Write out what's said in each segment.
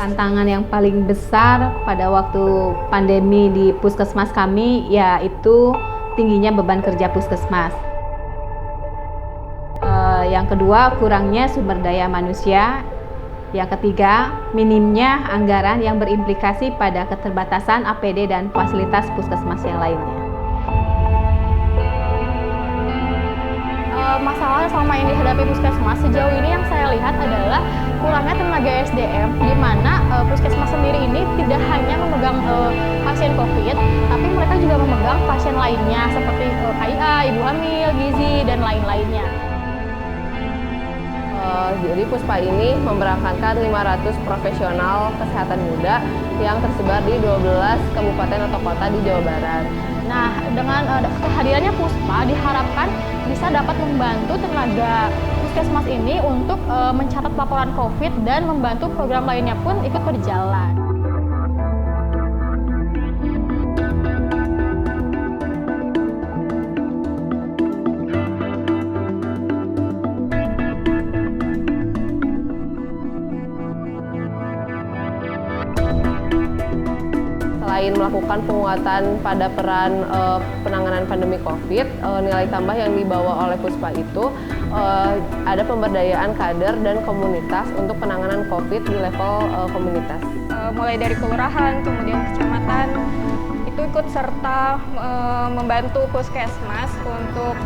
Tantangan yang paling besar pada waktu pandemi di puskesmas kami yaitu tingginya beban kerja puskesmas. Yang kedua, kurangnya sumber daya manusia. Yang ketiga, minimnya anggaran yang berimplikasi pada keterbatasan APD dan fasilitas puskesmas yang lainnya. Masalah selama yang dihadapi puskesmas sejauh ini yang saya lihat adalah kurangnya tenaga SDM, di mana puskesmas sendiri ini tidak hanya memegang pasien COVID, tapi mereka juga memegang pasien lainnya seperti KIA, ibu hamil, gizi, dan lain-lainnya. Jadi Puspa ini memberangkatkan 500 profesional kesehatan muda yang tersebar di 12 kabupaten atau kota di Jawa Barat. Nah, dengan kehadirannya Puspa diharapkan bisa dapat membantu tenaga puskesmas ini untuk mencatat laporan COVID dan membantu program lainnya pun ikut berjalan. Selain melakukan penguatan pada peran penanganan pandemi COVID, nilai tambah yang dibawa oleh Puspa itu ada pemberdayaan kader dan komunitas untuk penanganan COVID di level komunitas. Mulai dari kelurahan, kemudian kecamatan, itu ikut serta membantu puskesmas untuk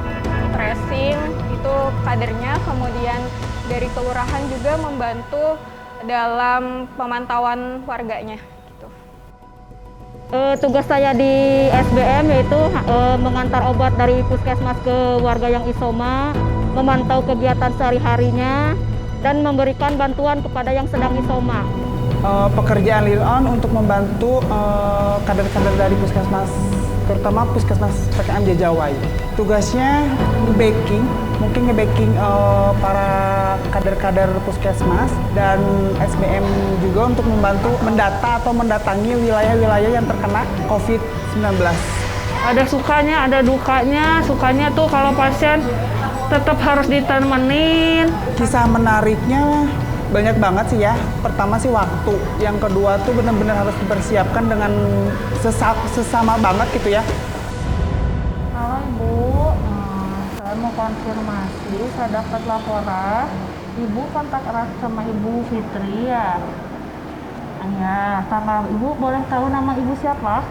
tracing, itu kadernya, kemudian dari kelurahan juga membantu dalam pemantauan warganya. Tugas saya di SBM yaitu mengantar obat dari puskesmas ke warga yang isoma, memantau kegiatan sehari-harinya, dan memberikan bantuan kepada yang sedang isoma. Pekerjaan lead on untuk membantu kader-kader dari puskesmas, terutama puskesmas PKM Jajawai. Tugasnya nge-backing para kader-kader puskesmas dan SBM juga untuk membantu mendata atau mendatangi wilayah-wilayah yang terkena COVID-19. Ada sukanya, ada dukanya. Sukanya tuh kalau pasien tetap harus ditemenin. Kisah menariknya banyak banget sih ya. Pertama sih waktu, yang kedua tuh benar-benar harus dipersiapkan dengan sesama banget gitu ya. Halo Ibu, saya mau konfirmasi, saya dapat laporan Ibu kontak erat sama Ibu Fitri ya? Ya, sama Ibu boleh tahu nama Ibu siapa?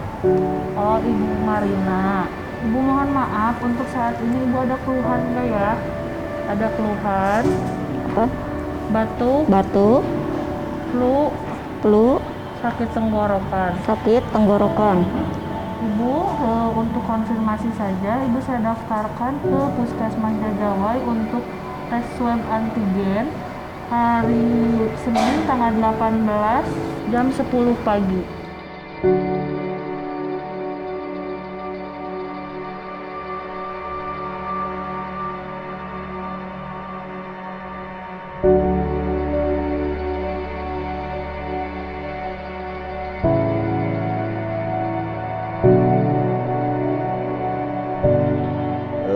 Oh, Ibu Marina. Ibu mohon maaf, untuk saat ini Ibu ada keluhan enggak ya? Ada keluhan? Apa? Batuk, Flu, sakit tenggorokan. Ibu, untuk konfirmasi saja, Ibu saya daftarkan ke Puskesmas Jajawai untuk tes swab antigen hari Senin tanggal 18 jam 10 pagi.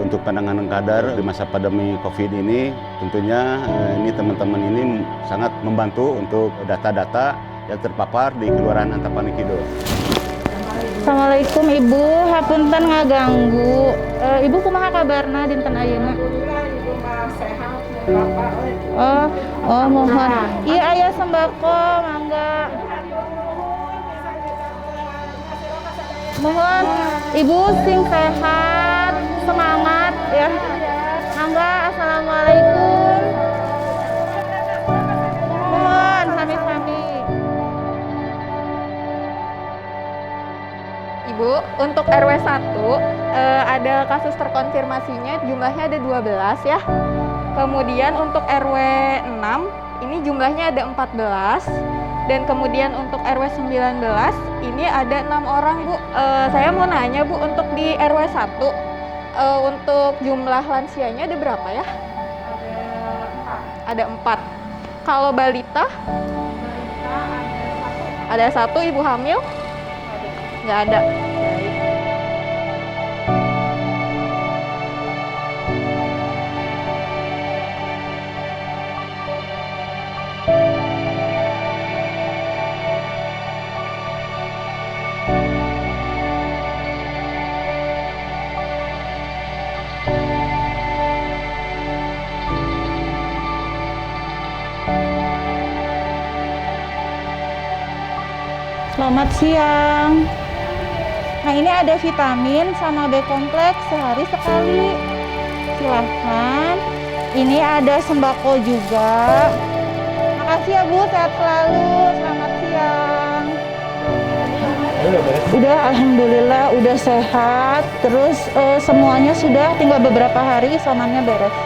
Untuk penanganan kader di masa pandemi COVID ini, tentunya ini teman-teman ini sangat membantu untuk data-data yang terpapar di Kelurahan Antapani Kidul. Assalamualaikum Ibu, hapunten ngaganggu. Ibu kumaha kabarna dinten ayeuna? Oh mohon. Iya aya sembako, mangga. Mohon Ibu sing sehat, semangat ya. Mangga, assalamualaikum. Mohon sami-sami. Ibu, untuk RW 1 ada kasus terkonfirmasinya, jumlahnya ada 12 ya. Kemudian untuk RW 6 ini jumlahnya ada 14. Dan kemudian untuk RW 19 ini ada 6 orang Bu. Saya mau nanya Bu, untuk di RW 1 untuk jumlah lansianya ada berapa ya? Ada 4. Kalau balita? Ada 1. Ibu hamil? Nggak ada. Selamat siang. Nah, ini ada vitamin sama B kompleks sehari sekali. Silahkan. Ini ada sembako juga. Makasih ya Bu, sehat selalu. Selamat siang. Udah, alhamdulillah udah sehat. Terus semuanya sudah, tinggal beberapa hari isomannya beres.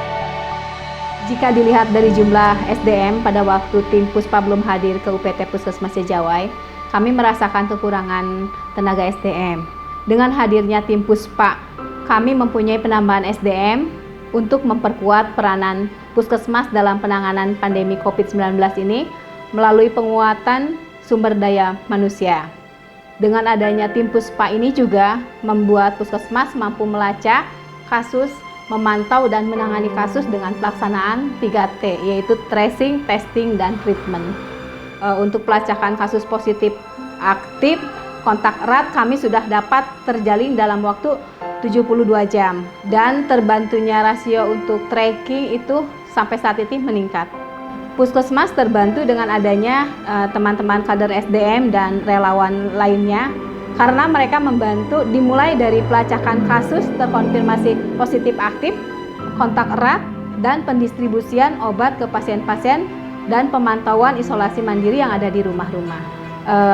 Jika dilihat dari jumlah SDM pada waktu tim Puspa belum hadir ke UPT Puskesmas Jawai, kami merasakan kekurangan tenaga SDM. Dengan hadirnya tim Puspa, kami mempunyai penambahan SDM untuk memperkuat peranan Puskesmas dalam penanganan pandemi COVID-19 ini melalui penguatan sumber daya manusia. Dengan adanya tim Puspa ini juga membuat Puskesmas mampu melacak kasus, memantau dan menangani kasus dengan pelaksanaan 3T, yaitu tracing, testing, dan treatment. Untuk pelacakan kasus positif aktif, kontak erat kami sudah dapat terjalin dalam waktu 72 jam. Dan terbantunya rasio untuk tracking itu sampai saat ini meningkat. Puskesmas terbantu dengan adanya teman-teman kader SDM dan relawan lainnya, karena mereka membantu dimulai dari pelacakan kasus terkonfirmasi positif aktif, kontak erat, dan pendistribusian obat ke pasien-pasien dan pemantauan isolasi mandiri yang ada di rumah-rumah.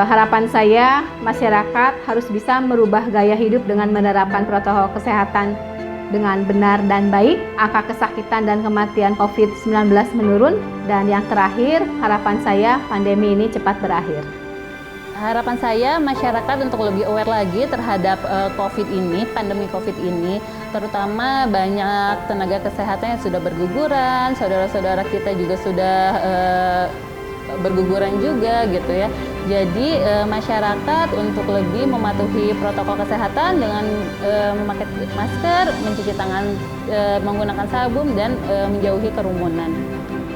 Harapan saya, masyarakat harus bisa merubah gaya hidup dengan menerapkan protokol kesehatan dengan benar dan baik. Angka kesakitan dan kematian COVID-19 menurun, dan yang terakhir, harapan saya pandemi ini cepat berakhir. Harapan saya masyarakat untuk lebih aware lagi terhadap COVID ini, pandemi COVID ini, terutama banyak tenaga kesehatan yang sudah berguguran, saudara-saudara kita juga sudah berguguran juga gitu ya. Jadi masyarakat untuk lebih mematuhi protokol kesehatan dengan memakai masker, mencuci tangan menggunakan sabun, dan menjauhi kerumunan.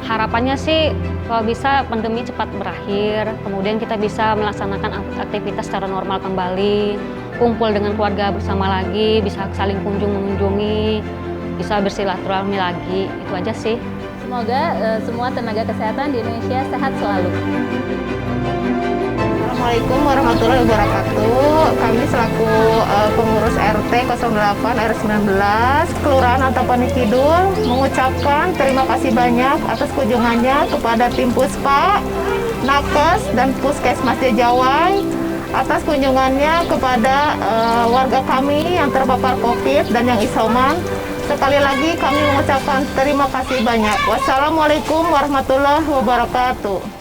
Harapannya sih kalau bisa pandemi cepat berakhir, kemudian kita bisa melaksanakan aktivitas secara normal kembali, kumpul dengan keluarga bersama lagi, bisa saling mengunjungi, bisa bersilaturahmi lagi. Itu aja sih. Semoga semua tenaga kesehatan di Indonesia sehat selalu. Assalamualaikum warahmatullahi wabarakatuh. Kami selaku pengurus RT 08 R19 Kelurahan Antapani Kidul mengucapkan terima kasih banyak atas kunjungannya kepada tim Puspa, Nakes, dan Puskesmas Jawai, atas kunjungannya kepada warga kami yang terpapar COVID dan yang isoman. Sekali lagi kami mengucapkan terima kasih banyak. Wassalamualaikum warahmatullahi wabarakatuh.